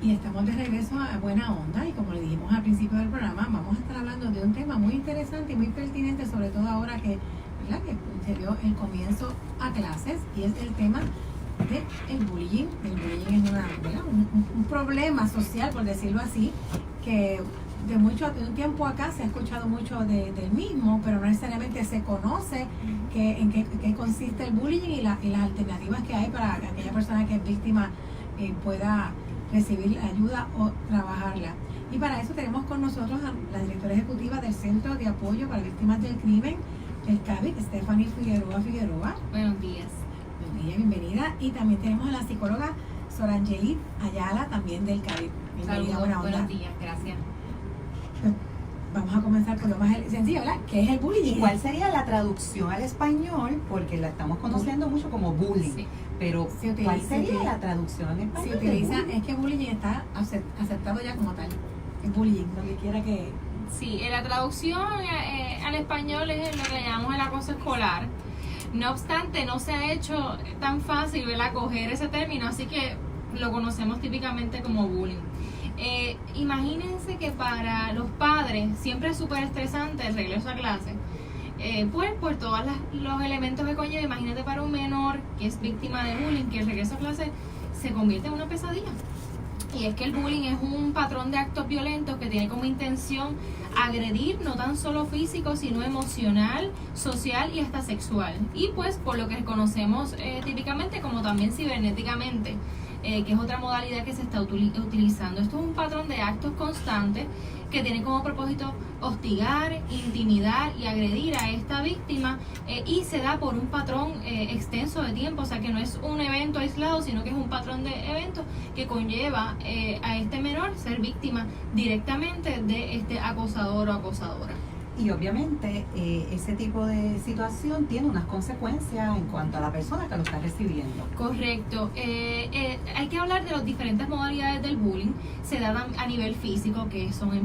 Y estamos de regreso a Buena Onda y como le dijimos al principio del programa, vamos a estar hablando de un tema muy interesante y muy pertinente, sobre todo ahora que, ¿verdad?, que se dio el comienzo a clases, y es el tema del bullying. El bullying es un problema social, por decirlo así, que de un tiempo acá se ha escuchado mucho del mismo, pero no necesariamente se conoce en qué consiste el bullying y las alternativas que hay para que aquella persona que es víctima pueda recibir ayuda o trabajarla. Y para eso tenemos con nosotros a la directora ejecutiva del Centro de Apoyo para Víctimas del Crimen, el CAVIC, Stephanie Figueroa. Buenos días. Buenos días, bienvenida. Y también tenemos a la psicóloga Sorangeli Ayala, también del CAVIC. Bienvenida. Saludos, buenos días, gracias. Vamos a comenzar por lo más sencillo, ¿verdad? ¿Qué es el bullying? ¿Y cuál sería la traducción al español? Porque la estamos conociendo mucho como bullying. Sí. Pero, ¿cuál sería la traducción en español? Se utiliza, es que bullying está aceptado ya como tal. Es bullying, donde quiera que... Sí, la traducción al español es lo que llamamos el acoso escolar. No obstante, no se ha hecho tan fácil, ¿verdad?, coger ese término, así que lo conocemos típicamente como bullying. Imagínense que para los padres siempre es súper estresante el regreso a clase, pues por todos los elementos que conlleva. Imagínate para un menor que es víctima de bullying, que el regreso a clase se convierte en una pesadilla. Y es que el bullying es un patrón de actos violentos que tiene como intención agredir no tan solo físico, sino emocional, social y hasta sexual. Y pues por lo que conocemos típicamente como también cibernéticamente, que es otra modalidad que se está utilizando. Esto es un patrón de actos constantes que tiene como propósito hostigar, intimidar y agredir a esta víctima, y se da por un patrón extenso de tiempo, o sea que no es un evento aislado, sino que es un patrón de eventos que conlleva a este menor ser víctima directamente de este acosador o acosadora. Y obviamente ese tipo de situación tiene unas consecuencias en cuanto a la persona que lo está recibiendo. Correcto. Hay que hablar de las diferentes modalidades del bullying. Se da a nivel físico, que son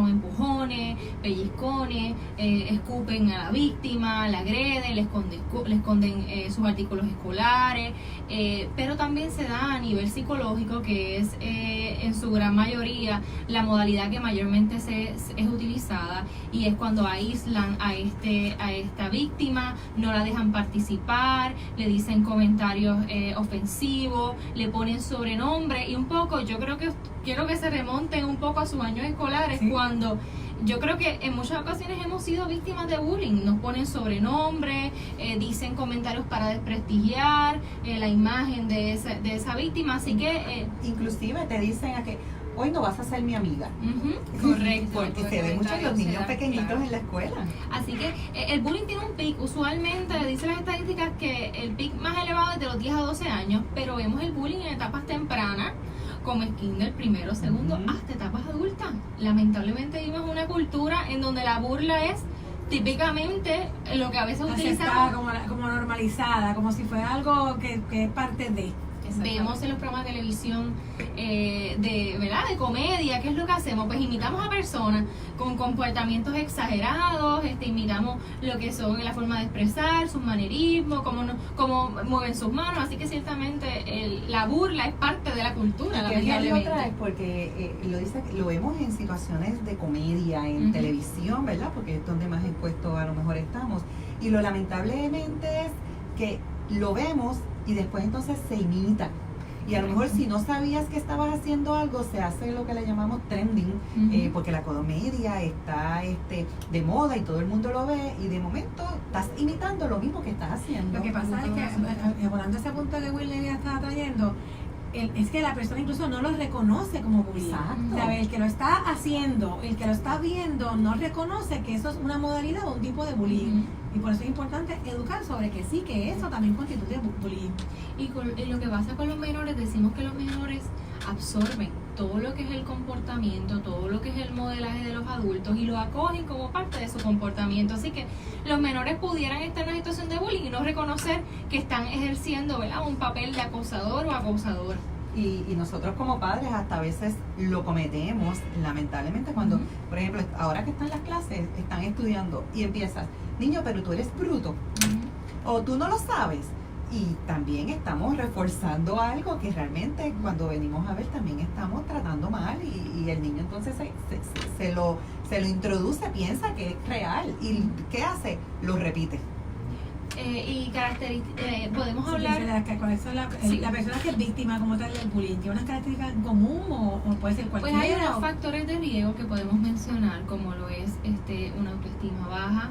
empujones, pellizcones, escupen a la víctima, la agreden, le esconden sus artículos escolares, pero también se da a nivel psicológico, que es en su gran mayoría la modalidad que mayormente es utilizada, y es cuando aíslan a esta víctima, no la dejan participar, le dicen comentarios ofensivos, le ponen sobrenombre, y un poco yo creo que quiero que se remonten un poco a sus años escolares, sí, cuando yo creo que en muchas ocasiones hemos sido víctimas de bullying. Nos ponen sobrenombre, dicen comentarios para desprestigiar la imagen de esa víctima, así que inclusive te dicen a que hoy no vas a ser mi amiga. Correcto. Porque se ve mucho en los niños pequeñitos, claro, en la escuela. Así que el bullying tiene un pic. Usualmente dicen las estadísticas que el pic más elevado es de los 10 a 12 años, pero vemos el bullying en etapas tempranas, como es kinder, primero, segundo, hasta etapas adultas. Lamentablemente vivimos una cultura en donde la burla es típicamente lo que a veces utilizamos como normalizada, como si fuera algo que es parte de... Vemos en los programas de televisión ¿verdad?, de comedia, ¿qué es lo que hacemos? Pues imitamos a personas con comportamientos exagerados, imitamos lo que son la forma de expresar, sus manerismos, cómo mueven sus manos, así que ciertamente la burla es parte de la cultura, lamentablemente. Otra es porque lo vemos en situaciones de comedia, en televisión, ¿verdad? Porque es donde más expuesto a lo mejor estamos. Y lo lamentablemente es que lo vemos y después entonces se imita. Y a lo mejor si no sabías que estabas haciendo algo, se hace lo que le llamamos trending, porque la comedia está de moda y todo el mundo lo ve, y de momento estás imitando lo mismo que estás haciendo. Lo que pasa es que, volando ese punto que Will Levy estaba trayendo, es que la persona incluso no lo reconoce como bullying. Exacto. El que lo está haciendo, el que lo está viendo, no reconoce que eso es una modalidad o un tipo de bullying. Y por eso es importante educar sobre que sí, que eso también constituye bullying. Y lo que pasa con los menores, decimos que los menores absorben todo lo que es el comportamiento, todo lo que es el modelaje de los adultos, y lo acogen como parte de su comportamiento. Así que los menores pudieran estar en una situación de bullying y no reconocer que están ejerciendo, ¿verdad?, un papel de acosador o acosadora. Y nosotros como padres hasta a veces lo cometemos, lamentablemente, cuando, por ejemplo, ahora que están las clases, están estudiando y empiezas, niño, pero tú eres bruto, o tú no lo sabes. y también estamos reforzando algo que realmente cuando venimos a ver también estamos tratando mal y el niño entonces se lo introduce, piensa que es real y ¿qué hace? Lo repite. Y características, podemos hablar... ¿Cuáles son la Sí. persona que es víctima como tal del bullying? ¿Tiene unas características en común o puede ser Pues cualquiera? hay unos factores de riesgo que podemos mencionar, como lo es una autoestima baja,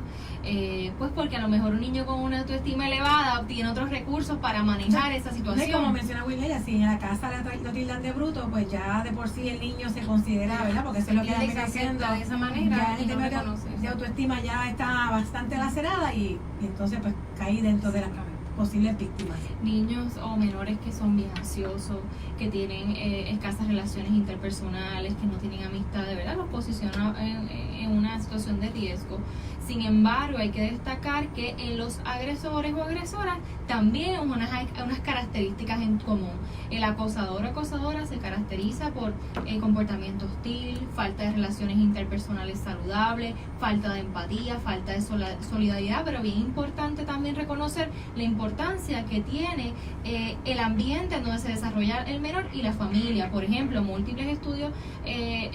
pues porque a lo mejor un niño con una autoestima elevada obtiene otros recursos para manejar esa No, y situación. como menciona Wiley, si en la casa lo tildan de bruto, pues ya de por sí el niño se considera, ¿verdad? Porque eso es lo que Y termina se haciendo. acepta de esa manera Ya y el no tema reconoce de eso. autoestima ya está bastante lacerada y entonces pues cae dentro de las posibles víctimas. Niños o menores que son bien ansiosos, que tienen escasas relaciones interpersonales, que no tienen amistad, de verdad los posiciona en una situación de riesgo. Sin embargo, hay que destacar que en los agresores o agresoras también hay unas características en común. El acosador o acosadora se caracteriza por comportamiento hostil, falta de relaciones interpersonales saludables, falta de empatía, falta de solidaridad, pero bien importante también reconocer la importancia que tiene el ambiente en donde se desarrolla el menor y la familia. Por ejemplo, múltiples estudios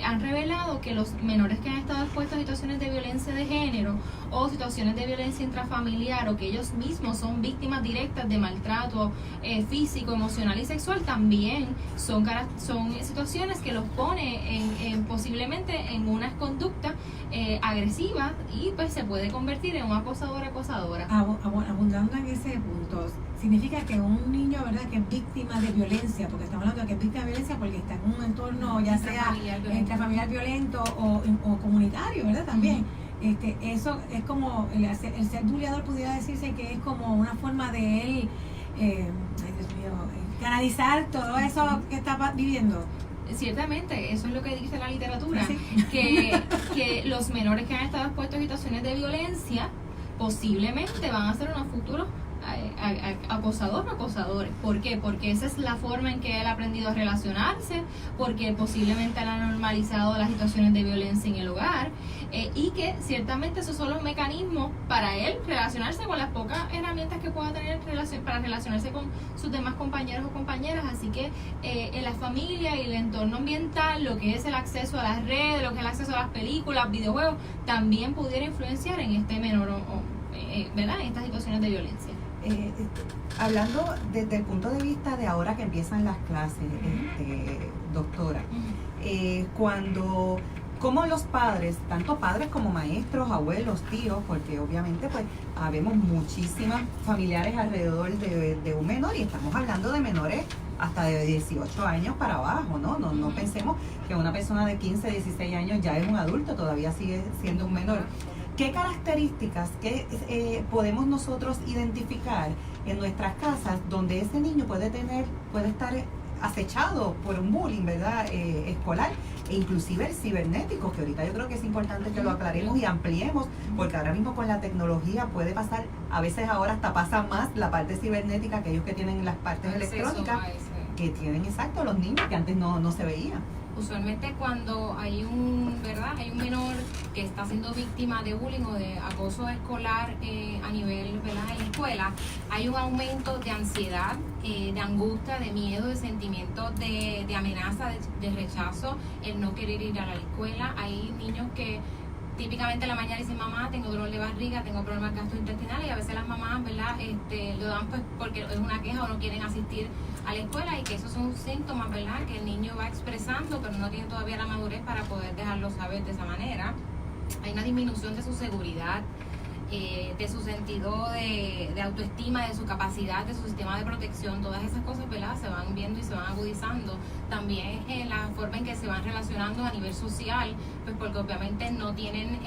han revelado que los menores que han estado expuestos a situaciones de violencia de género o situaciones de violencia intrafamiliar o que ellos mismos son víctimas directas de maltrato físico, emocional y sexual también son situaciones que los pone posiblemente en unas conductas agresivas y pues se puede convertir en un acosador o acosadora. Abundando en ese punto, significa que un niño, ¿verdad?, que es víctima de violencia, porque estamos hablando de que es víctima de violencia porque está en un entorno ya sea intrafamiliar violento o comunitario, ¿verdad?, también. Eso es como el ser bulleador, pudiera decirse que es como una forma de él canalizar todo eso que está viviendo. Ciertamente, eso es lo que dice la literatura, ¿Sí? que los menores que han estado expuestos a situaciones de violencia posiblemente van a ser unos futuros acosador o acosadores. ¿Por qué? Porque esa es la forma en que él ha aprendido a relacionarse, porque posiblemente él ha normalizado las situaciones de violencia en el hogar y que ciertamente esos son los mecanismos para él relacionarse con las pocas herramientas que pueda tener para relacionarse con sus demás compañeros o compañeras. Así que en la familia y el entorno ambiental, lo que es el acceso a las redes, lo que es el acceso a las películas, videojuegos, también pudiera influenciar en este menor ¿verdad?, en estas situaciones de violencia. Hablando desde el punto de vista de ahora que empiezan las clases, doctora, como los padres, tanto padres como maestros, abuelos, tíos, porque obviamente pues habemos muchísimas familiares alrededor de un menor y estamos hablando de menores hasta de 18 años para abajo, ¿no? No pensemos que una persona de 15, 16 años ya es un adulto, todavía sigue siendo un menor. ¿Qué características podemos nosotros identificar en nuestras casas donde ese niño puede estar acechado por un bullying, ¿verdad?, escolar e inclusive el cibernético, que ahorita yo creo que es importante que lo aclaremos y ampliemos, porque ahora mismo con la tecnología puede pasar, a veces ahora hasta pasa más la parte cibernética, aquellos que tienen las partes electrónicas, que tienen exacto los niños que antes no se veían. Usualmente cuando hay un menor que está siendo víctima de bullying o de acoso escolar a nivel, ¿verdad?, en la escuela, hay un aumento de ansiedad, de angustia, de miedo, de sentimientos de amenaza, de rechazo, el no querer ir a la escuela. Hay niños que típicamente en la mañana dicen: mamá, tengo dolor de barriga, tengo problemas gastrointestinales, y a veces las mamás, ¿verdad?, lo dan pues porque es una queja o no quieren asistir a la escuela, y que esos son síntomas, ¿verdad?, que el niño va expresando, pero no tiene todavía la madurez para poder dejarlo saber de esa manera. Hay una disminución de su seguridad, de su sentido de autoestima, de su capacidad, de su sistema de protección. Todas esas cosas, ¿verdad?, se van viendo y se van agudizando. También la forma en que se van relacionando a nivel social, pues porque obviamente no tienen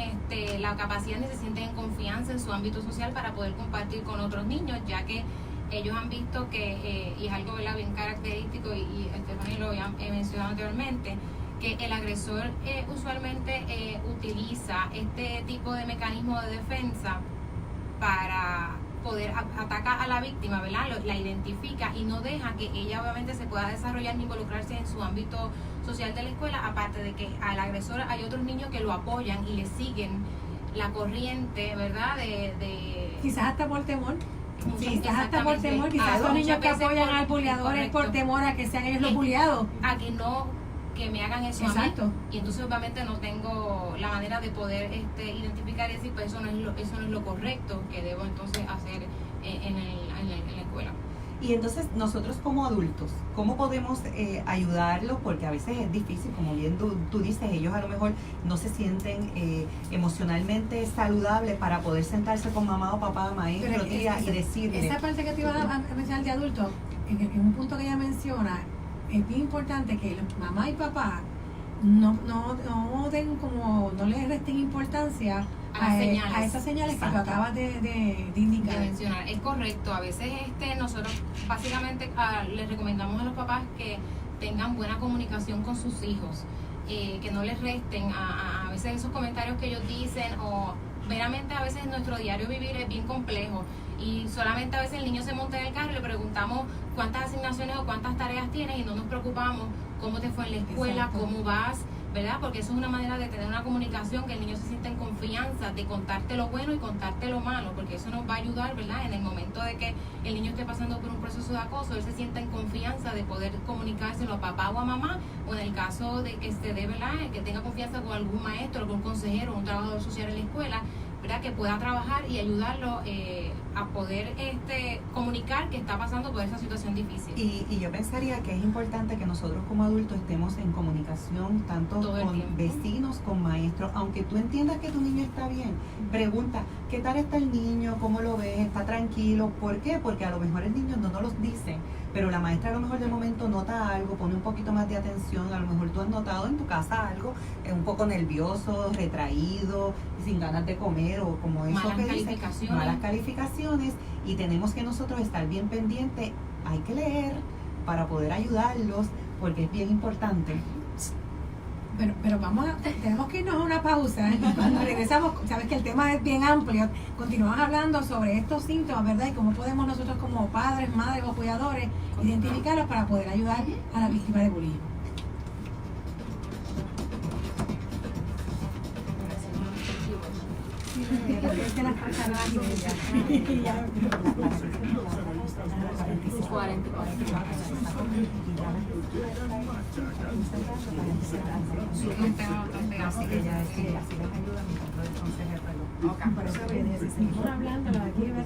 la capacidad ni se sienten en confianza en su ámbito social para poder compartir con otros niños, ya que ellos han visto que, y es algo, ¿verdad?, bien característico, y Stephanie lo había mencionado anteriormente, que el agresor usualmente utiliza este tipo de mecanismo de defensa para poder atacar a la víctima, ¿verdad?, la identifica y no deja que ella obviamente se pueda desarrollar ni involucrarse en su ámbito social de la escuela, aparte de que al agresor hay otros niños que lo apoyan y le siguen la corriente, ¿verdad?, de Quizás hasta por temor. Quizás hasta por temor, quizás muchas son niños que veces apoyan por- al buleador es por correcto. temor a que sean ellos los buleados. A que me hagan eso Exacto. a mí, y entonces obviamente no tengo la manera de poder identificar y decir, pues eso no es lo correcto que debo entonces hacer en la escuela. Y entonces nosotros como adultos, ¿cómo podemos ayudarlos? Porque a veces es difícil, como bien tú dices, ellos a lo mejor no se sienten emocionalmente saludables para poder sentarse con mamá o papá, maestro, Pero tía, y decirle. esa parte que te iba a mencionar de adultos, en un punto que ella menciona, es bien importante que los mamá y papá no den como, no les resten importancia a esas señales que tú Exacto. acabas de indicar. De mencionar. Es correcto, a veces nosotros básicamente les recomendamos a los papás que tengan buena comunicación con sus hijos, que no les resten a veces esos comentarios que ellos dicen, o meramente a veces nuestro diario vivir es bien complejo y solamente a veces el niño se monta en el carro y le preguntamos cuántas asignaciones o cuántas tareas tienes y no nos preocupamos cómo te fue en la escuela, Exacto. cómo vas, ¿verdad? Porque eso es una manera de tener una comunicación, que el niño se sienta en confianza de contarte lo bueno y contarte lo malo, porque eso nos va a ayudar, ¿verdad? En el momento de que el niño esté pasando por un proceso de acoso, él se sienta en confianza de poder comunicárselo a papá o a mamá, o en el caso de que se dé, ¿verdad? Que tenga confianza con algún maestro, algún consejero, un trabajador social en la escuela, ¿verdad? Que pueda trabajar y ayudarlo a poder comunicar que está pasando por esa situación difícil. Y yo pensaría que es importante que nosotros como adultos estemos en comunicación tanto Todo el con tiempo. vecinos, con maestros, aunque tú entiendas que tu niño está bien, pregunta, ¿qué tal está el niño? ¿Cómo lo ves? ¿Está tranquilo? ¿Por qué? Porque a lo mejor el niño no nos lo dice, pero la maestra a lo mejor de momento nota algo, pone un poquito más de atención, a lo mejor tú has notado en tu casa algo, un poco nervioso, retraído, sin ganas de comer, o como eso Malas que dice, calificaciones. malas calificaciones, y tenemos que nosotros estar bien pendientes. Hay que leer para poder ayudarlos, porque es bien importante. Pero tenemos que irnos a una pausa y cuando regresamos, sabes que el tema es bien amplio, continuamos hablando sobre estos síntomas, ¿verdad? Y cómo podemos nosotros como padres, madres o cuidadores identificarlos para poder ayudar a la víctima de bullying. Es de las pasadas y ya. 44. Así que ya así les ayuda mi control del consejo de reloj. Por eso si seguimos hablando, la de aquí nos ahorca.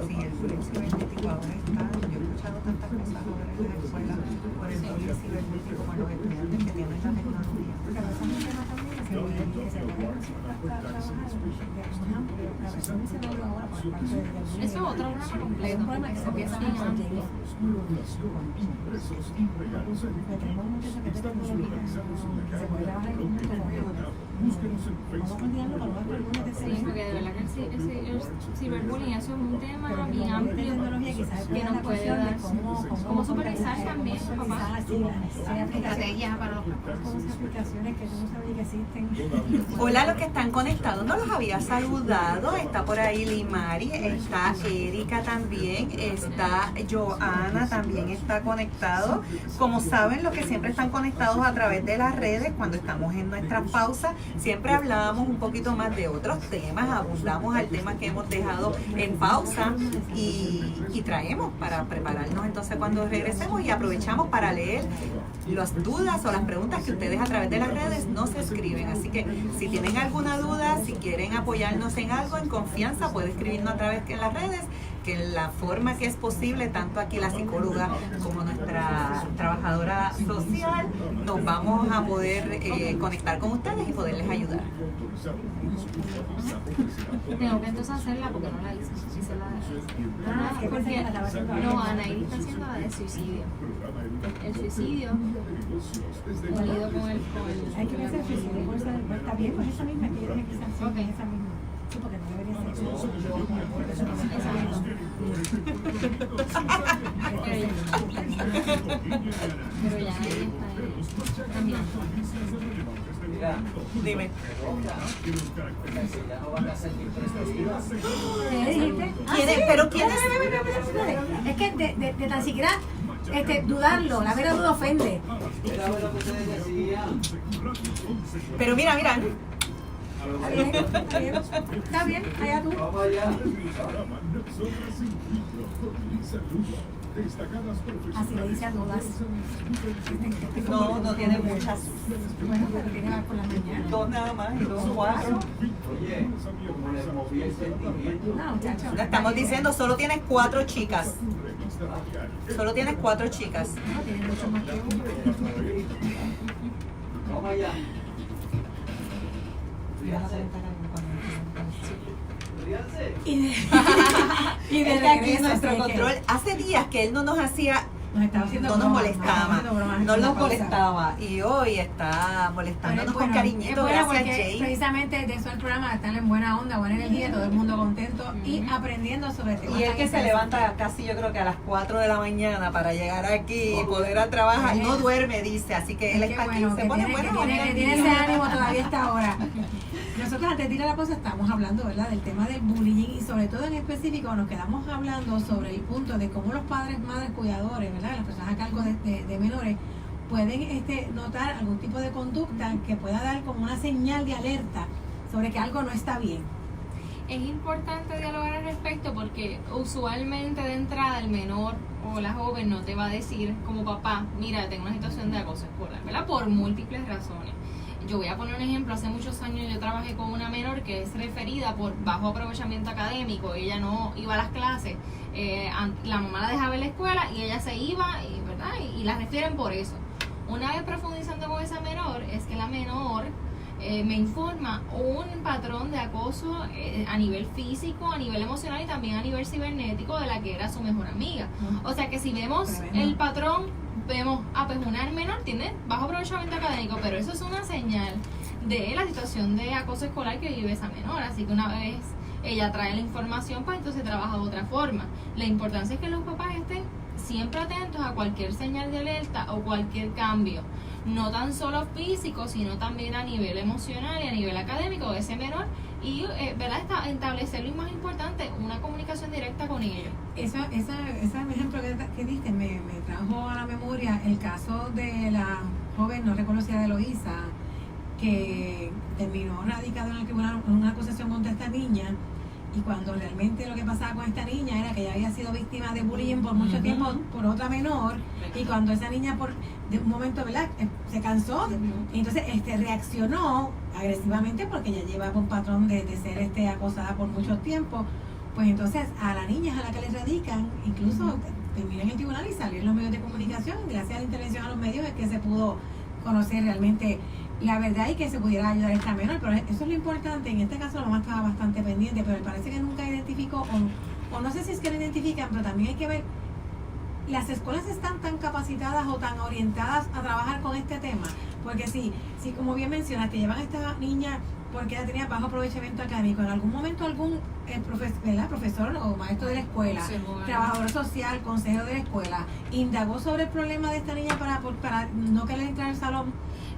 Sí, el bullying cibernético ahora está, yo he escuchado tantas cosas ahora en las escuelas por el bullying cibernético, con los estudiantes que tienen la tecnología. Pero eso es un tema también que se puede trabajar de amplio. A veces no se habla ahora por parte del bullying. Eso es otro programa completo. Un problema que se empieza Sí, a amplio. tenemos muchas que tecnología se puede trabajar como vamos a coordinarlo con los lunes de Sí, porque de verdad que el ciberbullying eso es un tema bien amplio que nos puede dar. Cómo supervisar también, papá. Estrategias para los papás. aplicaciones que tú no sabías que existen. Hola, los que están conectados, no los había saludado. Está por ahí Limari, está Erika también, está Joana también está conectado. Como saben, los que siempre están conectados a través de las redes, cuando estamos en nuestras pausas, siempre hablamos un poquito más de otros temas, abundamos al tema que hemos dejado en pausa y traemos para prepararnos entonces cuando regresemos, y aprovechamos para leer las dudas o las preguntas que ustedes a través de las redes nos escriben. Así que si tienen alguna duda, si quieren apoyarnos en algo, en confianza, pueden escribirnos a través de las redes, que en la forma que es posible, tanto aquí la psicóloga como nuestra trabajadora social, nos vamos a poder conectar con ustedes y poderles ayudar. Tengo que entonces hacerla porque no la hice. Hice la de... porque no, Anaí está haciendo la de suicidio. El suicidio unido con el... Hay que ver el suicidio, por eso está bien, pues esa misma que tiene que ser así, Ok. esa misma. Sí, porque no debería ser. Esa misma. Pero ya ahí está también. Dime. ¿Qué dijiste? ¿Quién es? ¿Pero quién es? Es que de tan siquiera dudarlo, la vera duda ofende. Pero mira. Está bien, allá tú. Así le dice a todas. No tiene muchas. Bueno, pero tiene que ver con la mañana. 2 nada más y 2, 4. Oye, como le moví el sentimiento. No, muchachos. Le estamos diciendo, solo tienes 4 chicas. Solo tienes 4 chicas. No, tiene mucho más que uno. Vamos allá. Ríanse. Y de Es que aquí regreso, nuestro así que control, hace días que él no nos hacía, nos estaba haciendo no nos bromas, molestaba, haciendo bromas en no la nos pausa. molestaba y hoy está molestándonos con Es cariñito, bueno gracias porque Jay. precisamente de eso el programa, estar en buena onda, buena energía, todo el mundo contento y aprendiendo sobre temas Y él tan que se interesantes. levanta casi yo creo que a las 4 de la mañana para llegar aquí y poder a trabajar, no duerme dice, así que él Qué está aquí, bueno, se que pone tiene, bueno. que tiene ese ánimo todavía hasta ahora. Nosotros antes de ir a la pausa estamos hablando, ¿verdad?, del tema del bullying y sobre todo en específico nos quedamos hablando sobre el punto de cómo los padres, madres, cuidadores, ¿verdad?, las personas a cargo de menores pueden notar algún tipo de conducta que pueda dar como una señal de alerta sobre que algo no está bien. Es importante dialogar al respecto porque usualmente de entrada el menor o la joven no te va a decir como papá, mira, tengo una situación de acoso escolar, ¿verdad? Por múltiples razones. Yo voy a poner un ejemplo, hace muchos años yo trabajé con una menor que es referida por bajo aprovechamiento académico, ella no iba a las clases, la mamá la dejaba en la escuela y ella se iba, ¿verdad? Y la refieren por eso. Una vez profundizando con esa menor, es que la menor me informa un patrón de acoso a nivel físico, a nivel emocional y también a nivel cibernético de la que era su mejor amiga. O sea que si vemos el patrón, vemos, pues una menor tiene bajo aprovechamiento académico, pero eso es una señal de la situación de acoso escolar que vive esa menor. Así que una vez ella trae la información, pues entonces trabaja de otra forma. La importancia es que los papás estén siempre atentos a cualquier señal de alerta o cualquier cambio, no tan solo físico, sino también a nivel emocional y a nivel académico de ese menor y ¿verdad? Establecer lo más importante, una comunicación directa con ellos. Ese ejemplo que diste me trajo a la memoria el caso de la joven no reconocida de Eloísa que terminó radicada en el tribunal una acusación contra esta niña. Y cuando realmente lo que pasaba con esta niña era que ella había sido víctima de bullying por mucho tiempo por otra menor, y cuando esa niña de un momento, ¿verdad?, se cansó, y entonces reaccionó agresivamente porque ella llevaba un patrón de ser acosada por mucho tiempo, pues entonces a la niña es a la que le radican, incluso termina en el tribunal y salió en los medios de comunicación, gracias a la intervención a los medios es que se pudo conocer realmente la verdad y que se pudiera ayudar a esta menor, pero eso es lo importante. En este caso la mamá estaba bastante pendiente, pero parece que nunca identificó, o no sé si es que lo identifican, pero también hay que ver, las escuelas están tan capacitadas o tan orientadas a trabajar con este tema, porque si como bien mencionaste, llevan a esta niña porque ella tenía bajo aprovechamiento académico, en algún momento algún profesor o maestro de la escuela, trabajador social, consejero de la escuela, indagó sobre el problema de esta niña para no querer entrar al salón.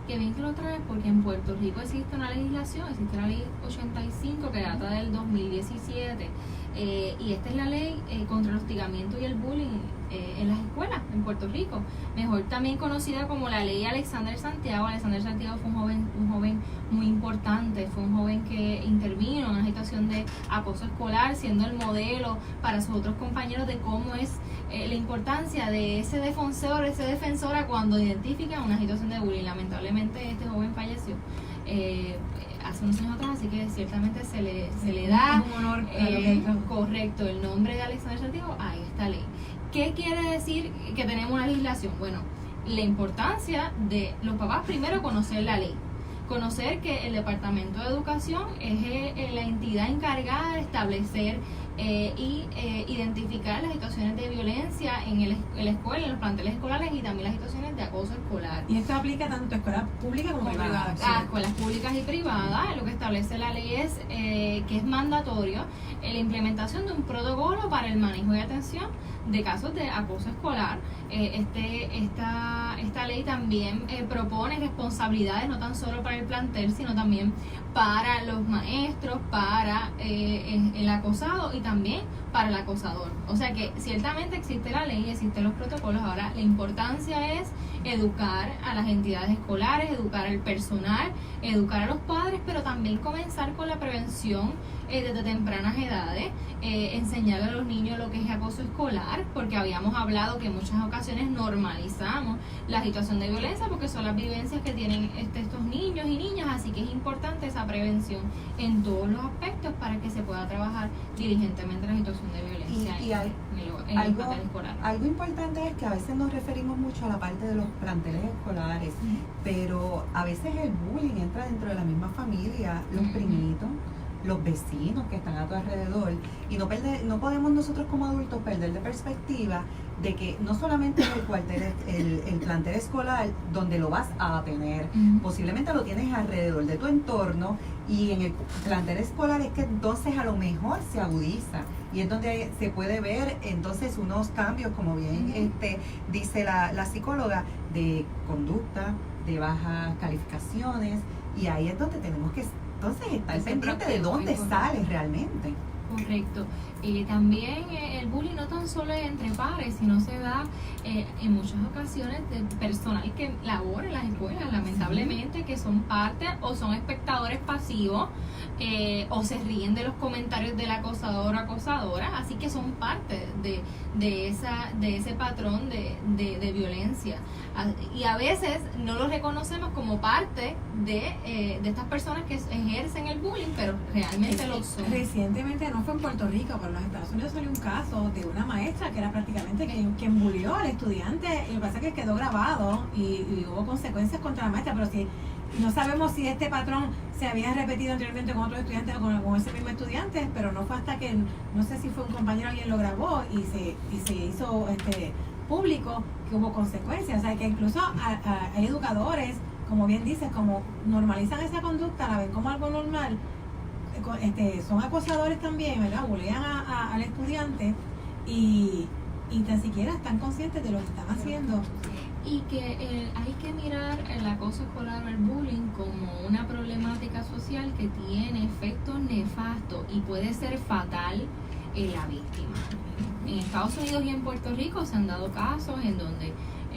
Que bien que lo traes porque en Puerto Rico existe una legislación, existe la ley 85 que data del 2017 y esta es la ley contra el hostigamiento y el bullying en las escuelas en Puerto Rico, mejor también conocida como la ley Alexander Santiago. Alexander Santiago fue un joven muy importante, fue un joven que intervino en una situación de acoso escolar, siendo el modelo para sus otros compañeros de cómo es la importancia de ese defensora cuando identifica una situación de bullying. Lamentablemente este joven falleció hace unos años atrás, así que ciertamente se le da un honor correcto el nombre de Alexander Santiago a esta ley. ¿Qué quiere decir que tenemos una legislación? Bueno, la importancia de los papás primero conocer la ley, conocer que el Departamento de Educación es la entidad encargada de establecer y identificar las situaciones de violencia en la escuela, en los planteles escolares y también las situaciones de acoso escolar. Y esto aplica tanto a escuelas públicas como privadas. A escuelas públicas y privadas. Lo que establece la ley es que es mandatorio la implementación de un protocolo para el manejo y atención de casos de acoso escolar. Esta ley también propone responsabilidades no tan solo para el plantel, sino también para los maestros, para el acosado y también para el acosador. O sea que ciertamente obviamente existe la ley, existen los protocolos. Ahora, la importancia es educar a las entidades escolares, educar al personal, educar a los padres, pero también comenzar con la prevención desde tempranas edades, enseñarle a los niños lo que es acoso escolar, porque habíamos hablado que en muchas ocasiones normalizamos la situación de violencia porque son las vivencias que tienen estos niños y niñas, así que es importante esa prevención en todos los aspectos para que se pueda trabajar diligentemente la situación de violencia en el plantel escolar. Algo importante es que a veces nos referimos mucho a la parte de los planteles escolares, pero a veces el bullying entra dentro de la misma familia, los primitos, los vecinos que están a tu alrededor, y no podemos nosotros como adultos perder de perspectiva de que no solamente es el plantel escolar donde lo vas a tener, posiblemente lo tienes alrededor de tu entorno, y en el plantel escolar es que entonces a lo mejor se agudiza, y es donde se puede ver entonces unos cambios, como bien dice la psicóloga, de conducta, de bajas calificaciones, y ahí es donde tenemos que entonces estar pendiente de dónde sale realmente. Correcto. También el bullying no tan solo es entre pares, sino se da en muchas ocasiones de personal que labora en las escuelas, lamentablemente, que son parte o son espectadores pasivos, o se ríen de los comentarios del acosador o acosadora, así que son parte de ese patrón de violencia. Y a veces no lo reconocemos como parte de estas personas que ejercen el bullying, pero realmente lo son. Recientemente, no fue en Puerto Rico, pero en los Estados Unidos salió un caso de una maestra que era prácticamente quien bullió al estudiante. Lo que pasa es que quedó grabado y hubo consecuencias contra la maestra, pero si no sabemos si este patrón se había repetido anteriormente con otros estudiantes o con ese mismo estudiante, pero no fue hasta que, no sé si fue un compañero alguien lo grabó y se hizo público que hubo consecuencias. O sea, que incluso hay educadores, como bien dices, como normalizan esa conducta, la ven como algo normal, son acosadores también, ¿verdad? Bulean al estudiante y tan siquiera están conscientes de lo que están haciendo. Y que hay que mirar el acoso escolar o el bullying como una problemática social que tiene efectos nefastos y puede ser fatal en la víctima. En Estados Unidos y en Puerto Rico se han dado casos en donde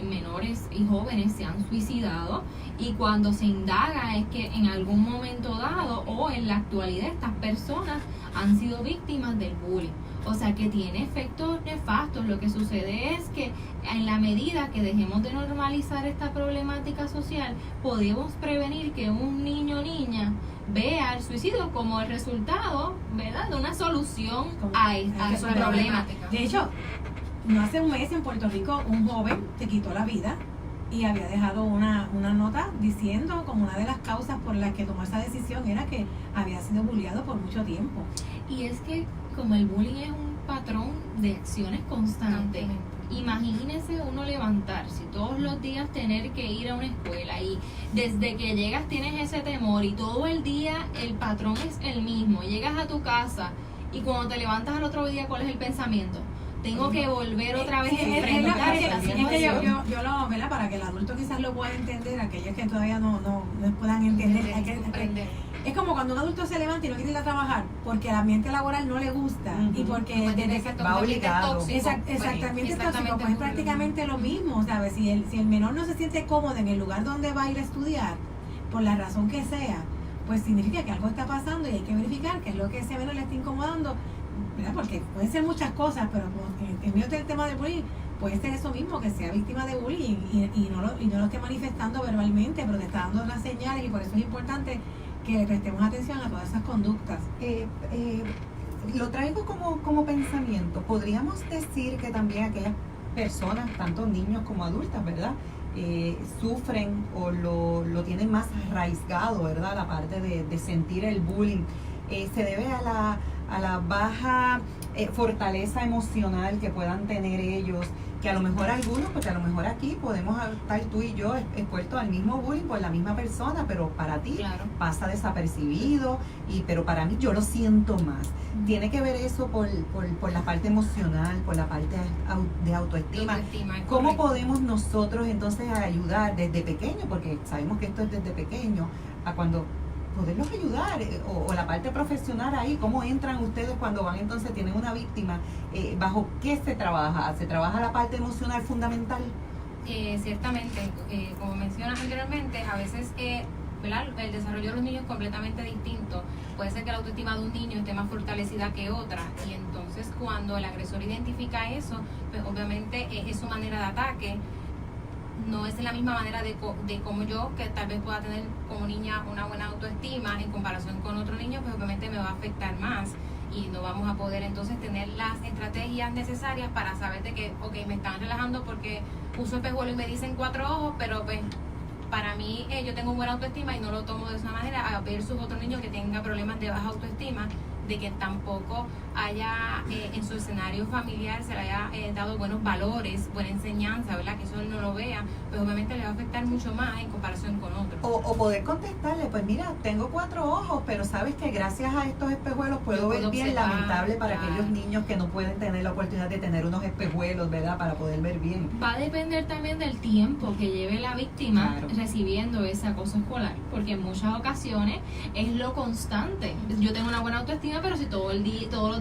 menores y jóvenes se han suicidado, y cuando se indaga es que en algún momento dado o en la actualidad estas personas han sido víctimas del bullying. O sea que tiene efectos nefastos. Lo que sucede es que en la medida que dejemos de normalizar esta problemática social, podemos prevenir que un niño o niña vea el suicidio como el resultado, ¿verdad?, de una solución a esa problemática. De hecho, no hace un mes en Puerto Rico un joven se quitó la vida y había dejado una nota diciendo como una de las causas por las que tomó esa decisión era que había sido bulliado por mucho tiempo. Y es que como el bullying es un patrón de acciones constantes, imagínese uno levantarse todos los días, tener que ir a una escuela y desde que llegas tienes ese temor y todo el día el patrón es el mismo. Llegas a tu casa y cuando te levantas al otro día, ¿cuál es el pensamiento? Tengo que volver otra vez a enfrentar esta situación. Yo lo, ¿verdad? Para que el adulto quizás lo pueda entender, aquellos que todavía no puedan entender. Es como cuando un adulto se levanta y no quiere ir a trabajar porque el ambiente laboral no le gusta y porque desde que va obligado. Exactamente tóxico, pues es prácticamente lo mismo, ¿sabes? Si el menor no se siente cómodo en el lugar donde va a ir a estudiar, por la razón que sea, pues significa que algo está pasando y hay que verificar qué es lo que ese menor le está incomodando, ¿verdad? Porque pueden ser muchas cosas, pero en medio del tema del bullying puede ser eso mismo, que sea víctima de bullying y no lo esté manifestando verbalmente, pero te está dando las señales, y por eso es importante que prestemos atención a todas esas conductas. Lo traigo como pensamiento. Podríamos decir que también aquellas personas, tanto niños como adultas, ¿verdad?, sufren o lo tienen más arraigado, ¿verdad?, la parte de sentir el bullying. Se debe a la baja fortaleza emocional que puedan tener ellos, que a lo mejor algunos, porque a lo mejor aquí podemos estar tú y yo expuestos al mismo bullying por la misma persona, pero para ti pasa desapercibido, pero para mí yo lo siento más. Tiene que ver eso por la parte emocional, por la parte de autoestima. ¿Cómo podemos nosotros entonces ayudar desde pequeño? Porque sabemos que esto es desde pequeño, a cuando poderlos ayudar, o la parte profesional ahí, cómo entran ustedes cuando van entonces, tienen una víctima, bajo qué se trabaja la parte emocional fundamental. Ciertamente, como mencionas anteriormente, a veces ¿verdad? El desarrollo de los niños es completamente distinto. Puede ser que la autoestima de un niño esté más fortalecida que otra, y entonces cuando el agresor identifica eso, pues obviamente es su manera de ataque. No es la misma manera de como yo, que tal vez pueda tener como niña una buena autoestima en comparación con otro niño, pues obviamente me va a afectar más y no vamos a poder entonces tener las estrategias necesarias para saber de que, ok, me están relajando porque uso espejuelo y me dicen 4 ojos, pero pues para mí yo tengo buena autoestima y no lo tomo de esa manera, a versus otro niño que tenga problemas de baja autoestima, de que tampoco haya en su escenario familiar se le haya dado buenos valores, buena enseñanza, ¿verdad? Que eso él no lo vea, pues obviamente le va a afectar mucho más en comparación con otros. O poder contestarle, pues mira, tengo 4 ojos, pero sabes que gracias a estos espejuelos puedo ver bien. Observar, lamentable para claro. aquellos niños que no pueden tener la oportunidad de tener unos espejuelos, ¿verdad? Para poder ver bien. Va a depender también del tiempo que lleve la víctima Claro. recibiendo ese acoso escolar, porque en muchas ocasiones es lo constante. Yo tengo una buena autoestima, pero si todos los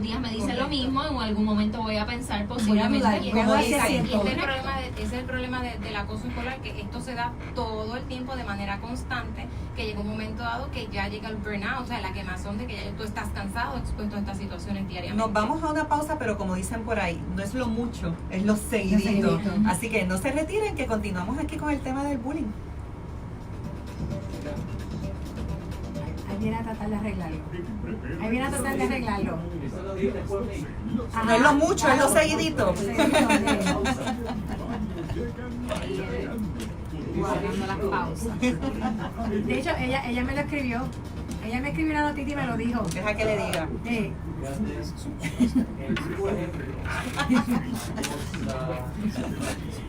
días me dicen lo mismo, en algún momento voy a pensar posiblemente. dudar, y voy a es- ver si y es es- cierto. y Ese es- es el problema del acoso escolar, que esto se da todo el tiempo de manera constante, que llega un momento dado que ya llega el burnout, o sea, la quemazón de que ya tú estás cansado, expuesto a estas situaciones diariamente. Nos vamos a una pausa, pero como dicen por ahí, no es lo mucho, es lo seguidito. Lo seguidito. Así que no se retiren, que continuamos aquí con el tema del bullying. Ahí viene a tratar de arreglarlo. Ahí viene a tratar de arreglarlo. No es lo mucho, es lo seguidito. Guardando las pausas. De hecho, ella me lo escribió. Ella me escribió una notita y me lo dijo. Deja que le diga.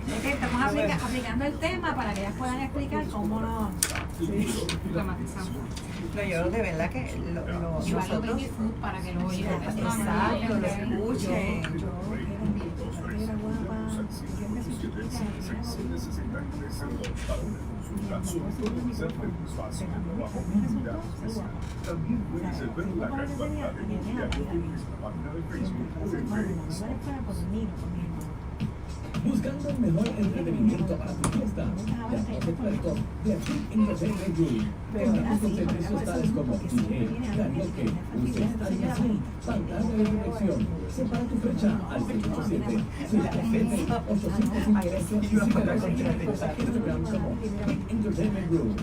Es que estamos aplicando el tema para que ellas puedan explicar cómo no. No, yo de verdad que Llevarlo nosotros... baby food para que lo oigan. Exacto, lo escuchen. También puedes ver la campaña de diario en nuestra página de Facebook o en redes. Buscando el mejor entretenimiento para tu fiesta, llama a los expertos de Big Entertainment Group. Con servicios tales como DJ, karaoke, luces, animación, pantalla de dirección. Separa tu fecha al 787-637-8553 y síguenos en Instagram como Big Entertainment Group.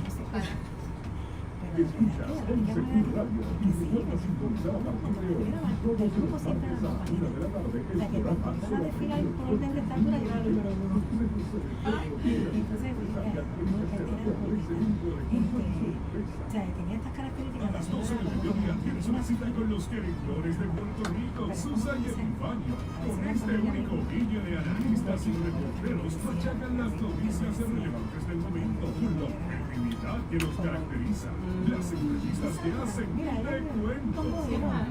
Escuchas 11 Radio y recuerda sintonizar a partir de hoy todos los martes a la 1 de la tarde el programa Tenía estas características. a las 12 del mediodía tienes una cita con los querendones de Puerto Rico, Susa y Epifanio. Con este único guille de analistas y reporteros machacan las noticias relevantes del momento, la objetividad que los caracteriza, las entrevistas que hacen de cuento,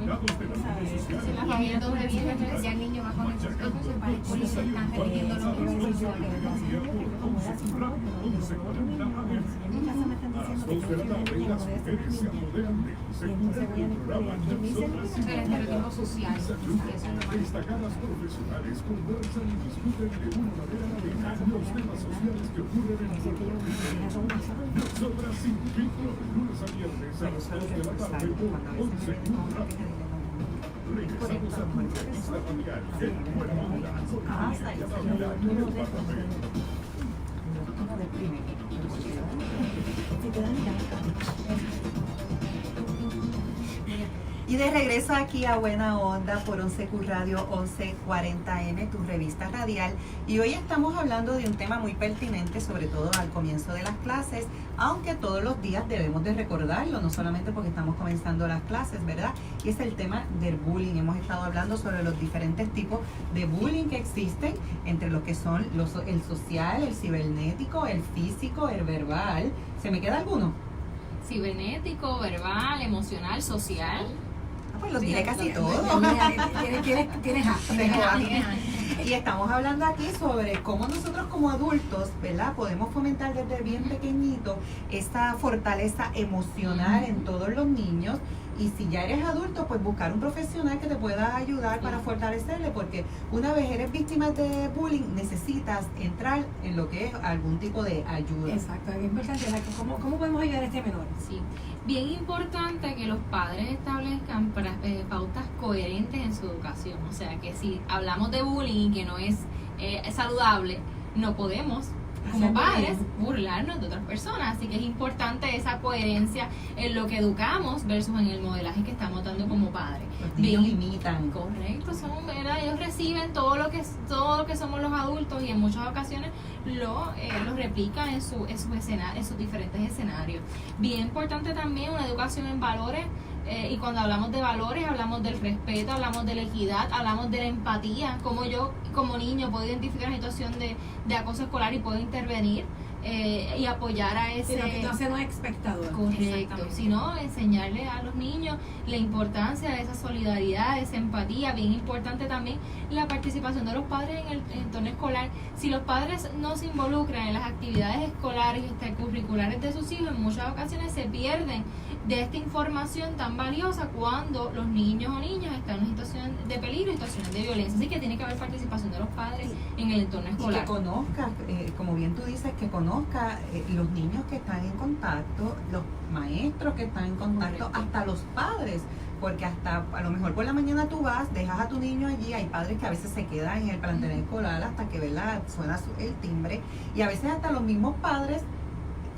datos de las redes sociales. La familia doble vida, ya el niño va con el esposo, se parece por eso están repitiendo lo mismo. A las 2 de la tarde, las mujeres se apoderan de el programa Nosotras El estereotipo social, que eso es lo más Destacadas profesionales conversan y discuten de una manera amena los temas sociales que ocurren en Puerto Rico. Nosotras sin filtro, de lunes a viernes a las 2 de la tarde por 11 Radio. Regresamos a tu entrevista familiar en Buena Onda con María Dávila y el Barrabé. Y de regreso aquí a Buena Onda por 11Q Radio 1140M, tu revista radial. Y hoy estamos hablando de un tema muy pertinente, sobre todo al comienzo de las clases, aunque todos los días debemos de recordarlo, no solamente porque estamos comenzando las clases, ¿verdad? Y es el tema del bullying. Hemos estado hablando sobre los diferentes tipos de bullying que existen, entre los que son el social, el cibernético, el físico, el verbal. ¿Se me queda alguno? Cibernético, verbal, emocional, social. Pues los dije casi todos. Tienes Y estamos hablando aquí sobre cómo nosotros como adultos, ¿verdad? Podemos fomentar desde bien pequeñito esta fortaleza emocional en todos los niños. Y si ya eres adulto, pues buscar un profesional que te pueda ayudar para fortalecerle, porque una vez eres víctima de bullying, necesitas entrar en lo que es algún tipo de ayuda. Exacto, es importante. ¿Cómo podemos ayudar a este menor? Sí, bien importante que los padres establezcan pautas coherentes en su educación. O sea, que si hablamos de bullying que no es saludable, no podemos como padres burlarnos de otras personas, así que es importante esa coherencia en lo que educamos versus en el modelaje que estamos dando como padres. Los niños imitan. Correcto, son, ¿verdad? Ellos reciben todo lo que somos los adultos y en muchas ocasiones lo replican en sus diferentes escenarios. Bien importante también una educación en valores. Y cuando hablamos de valores, hablamos del respeto, hablamos de la equidad, hablamos de la empatía, como yo como niño puedo identificar una situación de acoso escolar y puedo intervenir y apoyar a ese... Sino que no ser un espectador. Correcto, sino enseñarle a los niños la importancia de esa solidaridad, de esa empatía. Bien importante también la participación de los padres en el entorno escolar. Si los padres no se involucran en las actividades escolares y extracurriculares de sus hijos, en muchas ocasiones se pierden de esta información tan valiosa cuando los niños o niñas están en situaciones de peligro y situaciones de violencia. Así que tiene que haber participación de los padres en el entorno escolar. Y que conozca, como bien tú dices, que conozca los niños que están en contacto, los maestros que están en contacto, correcto, hasta los padres. Porque hasta a lo mejor por la mañana tú vas, dejas a tu niño allí, hay padres que a veces se quedan en el plantel escolar hasta que, ¿verdad?, suena el timbre, y a veces hasta los mismos padres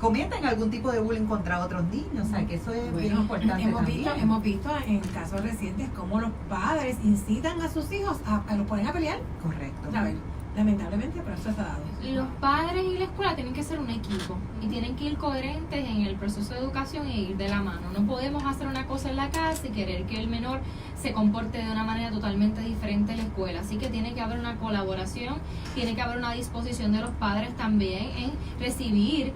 cometen algún tipo de bullying contra otros niños, o sea que eso es bien importante. Hemos visto en casos recientes cómo los padres incitan a sus hijos a los ponen a pelear. Correcto. A ver, lamentablemente, pero eso está dado. Los padres y la escuela tienen que ser un equipo y tienen que ir coherentes en el proceso de educación e ir de la mano. No podemos hacer una cosa en la casa y querer que el menor se comporte de una manera totalmente diferente en la escuela. Así que tiene que haber una colaboración, tiene que haber una disposición de los padres también en recibir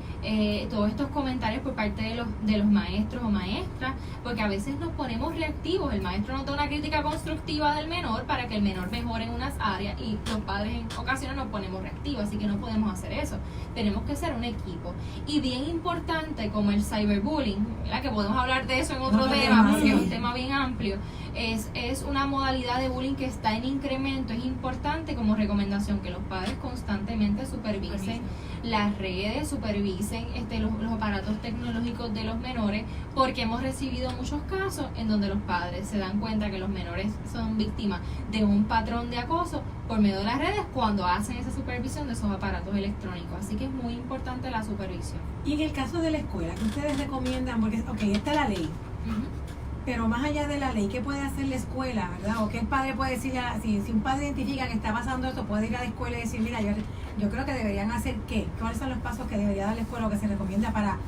todos estos comentarios por parte de los maestros o maestras, porque a veces nos ponemos reactivos. El maestro nos da una crítica constructiva del menor para que el menor mejore en unas áreas y los padres en ocasiones nos ponemos reactivos, así que no podemos hacer eso. Tenemos que ser un equipo. Y bien importante, como el cyberbullying, ¿verdad?, que podemos hablar de eso en otro tema, porque es un tema bien amplio, es una modalidad de bullying que está en incremento. Es importante como recomendación que los padres constantemente supervisen las redes, supervisen los aparatos tecnológicos de los menores, porque hemos recibido muchos casos en donde los padres se dan cuenta que los menores son víctimas de un patrón de acoso por medio de las redes cuando hacen esa supervisión de esos aparatos electrónicos. Así que es muy importante la supervisión. Y en el caso de la escuela, ¿qué ustedes recomiendan? Porque, está la ley. Pero más allá de la ley, ¿qué puede hacer la escuela, verdad? ¿O qué el padre puede decir? Si un padre identifica que está pasando esto, puede ir a la escuela y decir, mira, yo creo que deberían hacer ¿qué? ¿Cuáles son los pasos que debería dar la escuela o que se recomienda para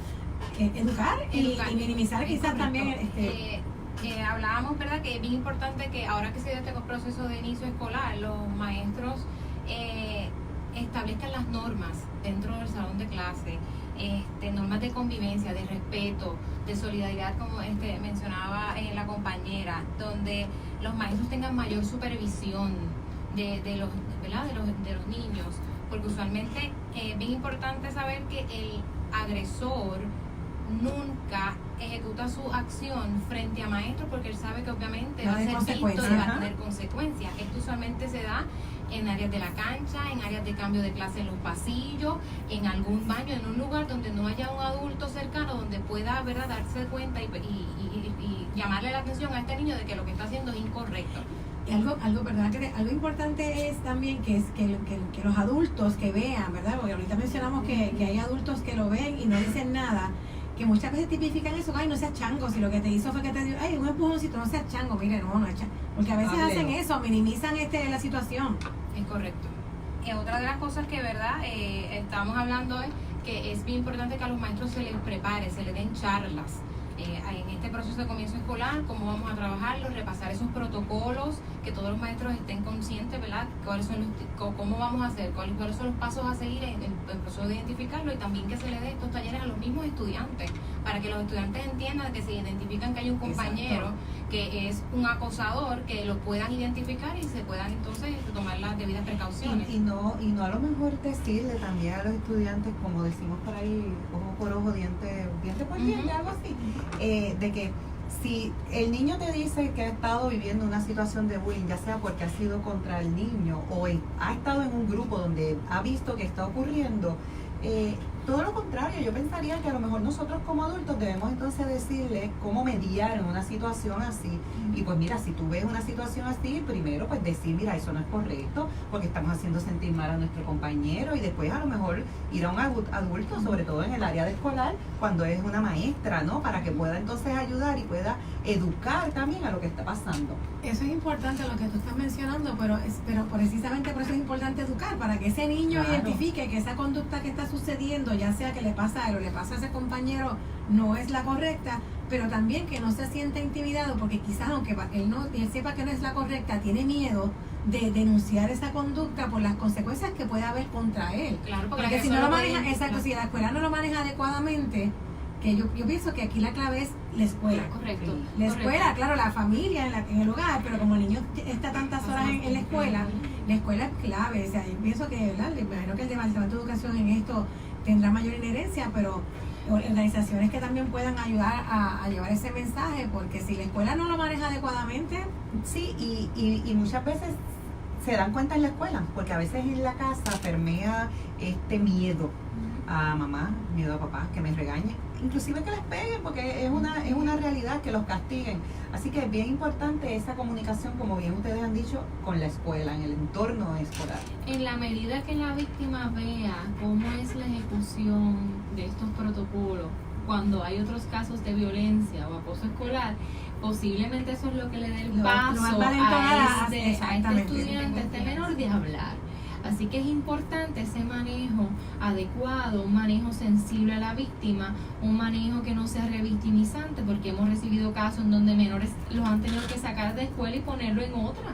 educar y minimizar quizás también? Hablábamos, ¿verdad?, que es bien importante que ahora que se dio este proceso de inicio escolar, los maestros establezcan las normas dentro del salón de clase. Normas de convivencia, de respeto, de solidaridad, como mencionaba la compañera, donde los maestros tengan mayor supervisión de los niños, porque usualmente es bien importante saber que el agresor nunca ejecuta su acción frente a maestros porque él sabe que obviamente va a ser visto y va a tener consecuencias. Esto usualmente se da en áreas de la cancha, en áreas de cambio de clase en los pasillos, en algún baño, en un lugar donde no haya un adulto cercano donde pueda, ¿verdad?, darse cuenta y llamarle la atención a este niño de que lo que está haciendo es incorrecto. Y algo importante es también que los adultos que vean, ¿verdad? Porque ahorita mencionamos que hay adultos que lo ven y no dicen nada, que muchas veces tipifican eso, ay, no seas chango, si lo que te hizo fue que te dio, ay, un empujoncito, no seas chango, mire, no es chango, porque a veces hacen eso, minimizan la situación. Es correcto. Otra de las cosas que, ¿verdad?, estamos hablando es que es bien importante que a los maestros se les prepare, se les den charlas en este proceso de comienzo escolar, cómo vamos a trabajarlo, repasar esos protocolos que todos los maestros estén conscientes, ¿verdad? Cómo vamos a hacer, cuáles son los pasos a seguir en el proceso de identificarlo, y también que se le dé estos talleres a los mismos estudiantes, para que los estudiantes entiendan que si identifican que hay un compañero que es un acosador, que lo puedan identificar y se puedan entonces tomar las debidas precauciones. Y no a lo mejor decirle también a los estudiantes, como decimos por ahí, ojo por ojo, diente por diente, algo así, de que si el niño te dice que ha estado viviendo una situación de bullying, ya sea porque ha sido contra el niño o ha estado en un grupo donde ha visto que está ocurriendo, todo lo contrario, yo pensaría que a lo mejor nosotros como adultos debemos entonces decirle cómo mediar en una situación así. Y pues mira, si tú ves una situación así, primero pues decir, mira, eso no es correcto, porque estamos haciendo sentir mal a nuestro compañero, y después a lo mejor ir a un adulto, sobre todo en el área de escolar, cuando es una maestra, ¿no? Para que pueda entonces ayudar y pueda educar también a lo que está pasando. Eso es importante lo que tú estás mencionando, pero precisamente por eso es importante educar, para que ese niño identifique que esa conducta que está sucediendo, ya sea que le pasa a él o le pasa a ese compañero, no es la correcta, pero también que no se sienta intimidado, porque quizás aunque él sepa que no es la correcta, tiene miedo de denunciar esa conducta por las consecuencias que puede haber contra él. Claro, porque si no lo maneja, exacto, si la escuela no lo maneja adecuadamente, que yo pienso que aquí la clave es la escuela. Correcto. La escuela, claro, la familia en el hogar, pero como el niño está tantas horas en la escuela es clave. O sea, yo pienso que, ¿verdad? Me imagino que el Departamento de Educación en esto tendrá mayor inherencia, pero organizaciones que también puedan ayudar a llevar ese mensaje, porque si la escuela no lo maneja adecuadamente. Sí, y muchas veces se dan cuenta en la escuela, porque a veces en la casa permea este miedo a mamá, miedo a papá, que me regañen, inclusive que les peguen, porque es una realidad, que los castiguen. Así que es bien importante esa comunicación, como bien ustedes han dicho, con la escuela, en el entorno escolar. En la medida que la víctima vea cómo es la ejecución de estos protocolos, cuando hay otros casos de violencia o acoso escolar, posiblemente eso es lo que le dé el paso a este estudiante, a este menor, de hablar. Así que es importante ese manejo adecuado, un manejo sensible a la víctima, un manejo que no sea revictimizante, porque hemos recibido casos en donde menores los han tenido que sacar de escuela y ponerlo en otra.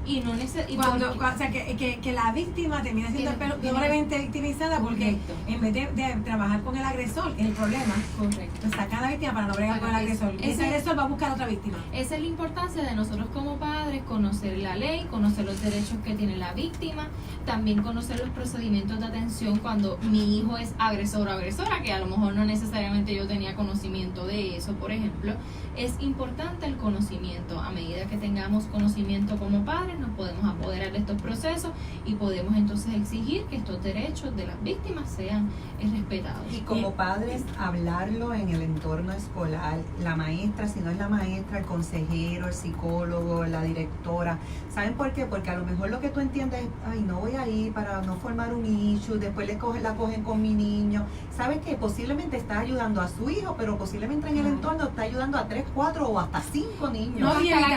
Y no o sea, que la víctima termina siendo doblemente victimizada, porque en vez de trabajar con el agresor, que es el problema, pues saca a la víctima para no bregar con el agresor. Ese agresor va a buscar a otra víctima. Esa es la importancia de nosotros como padres, conocer la ley, conocer los derechos que tiene la víctima, también conocer los procedimientos de atención cuando mi hijo es agresor o agresora, que a lo mejor no necesariamente yo tenía conocimiento de eso, por ejemplo. Es importante el conocimiento. A medida que tengamos conocimiento como padres, nos podemos apoderar de estos procesos y podemos entonces exigir que estos derechos de las víctimas sean respetados. Y como padres, hablarlo en el entorno escolar, la maestra, si no es la maestra, el consejero, el psicólogo, la directora. ¿Saben por qué? Porque a lo mejor lo que tú entiendes es, ay, no voy a ir para no formar un issue, después la cogen con mi niño. ¿Sabes qué? Posiblemente está ayudando a su hijo, pero posiblemente en el entorno está ayudando a 3, 4 o hasta 5 niños. No, y hasta la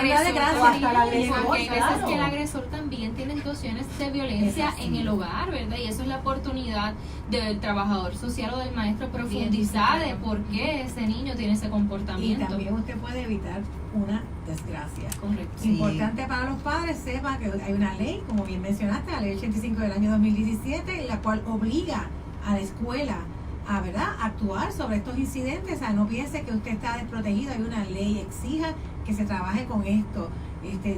agresor, porque hay veces que el agresor también tiene situaciones de violencia en el hogar, ¿verdad? Y eso es la oportunidad del trabajador social o del maestro profundizar de por qué ese niño tiene ese comportamiento. Y también usted puede evitar una desgracia. Correcto. Sí. Importante para los padres, sepa que hay una ley, como bien mencionaste, la ley 85 del año 2017, la cual obliga a la escuela a, ¿verdad?, actuar sobre estos incidentes. O sea, no piense que usted está desprotegido, hay una ley, exija que se trabaje con esto.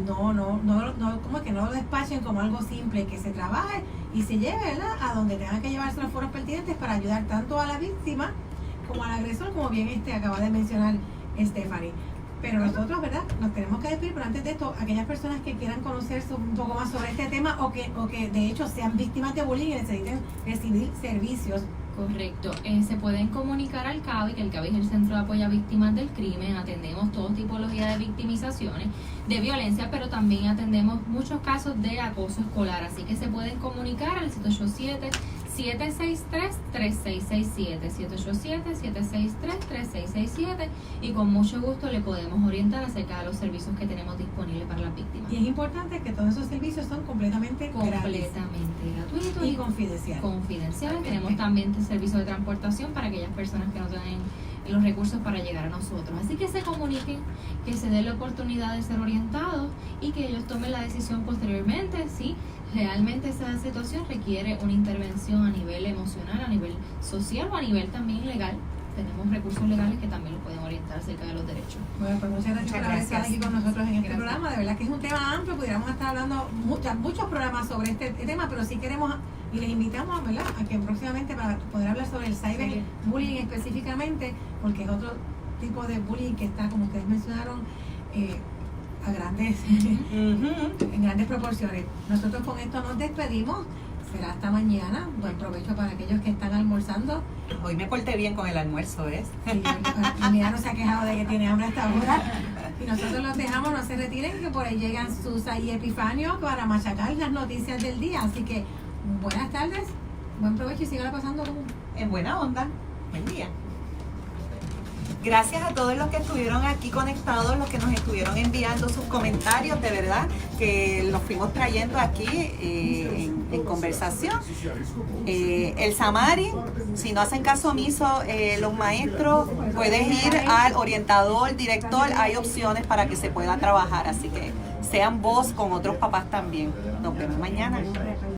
Como que no lo despachen como algo simple, que se trabaje y se lleve, ¿verdad?, a donde tengan que llevarse los foros pertinentes para ayudar tanto a la víctima como al agresor, como bien acaba de mencionar Stephanie. Pero nosotros, ¿verdad?, nos tenemos que despedir, pero antes de esto, aquellas personas que quieran conocer un poco más sobre este tema o que de hecho sean víctimas de bullying y necesiten recibir servicios. Correcto. Se pueden comunicar al CABI, que el CABI es el Centro de Apoyo a Víctimas del Crimen. Atendemos toda tipología de victimizaciones, de violencia, pero también atendemos muchos casos de acoso escolar. Así que se pueden comunicar al 787-763-3667, 787-763-3667, y con mucho gusto le podemos orientar acerca de los servicios que tenemos disponibles para las víctimas. Y es importante que todos esos servicios son completamente gratuitos y confidenciales. Tenemos también servicio de transportación para aquellas personas que no tienen los recursos para llegar a nosotros. Así que se comuniquen, que se den la oportunidad de ser orientados y que ellos tomen la decisión posteriormente si realmente esa situación requiere una intervención a nivel emocional, a nivel social o a nivel también legal. Tenemos recursos legales que también los pueden orientar acerca de los derechos. Bueno, pues muchas gracias por estar aquí con nosotros en este programa. De verdad que es un tema amplio, pudiéramos estar hablando muchos programas sobre este tema, pero sí queremos y les invitamos, ¿verdad?, a que próximamente para poder hablar sobre el cyberbullying específicamente, porque es otro tipo de bullying que está, como ustedes mencionaron, a grandes en grandes proporciones. Nosotros con esto nos despedimos. Será hasta mañana. Buen provecho para aquellos que están almorzando. Hoy me porté bien con el almuerzo, ¿ves? Y mira, no se ha quejado de que tiene hambre hasta ahora. Y nosotros los dejamos, no se retiren, que por ahí llegan Susa y Epifanio para machacar las noticias del día. Así que buenas tardes, buen provecho y síganla pasando en buena onda. Buen día. Gracias a todos los que estuvieron aquí conectados, los que nos estuvieron enviando sus comentarios, de verdad, que los fuimos trayendo aquí en conversación. El Samari, si no hacen caso omiso los maestros, puedes ir al orientador, director, hay opciones para que se pueda trabajar, así que sean vos con otros papás también. Nos vemos mañana.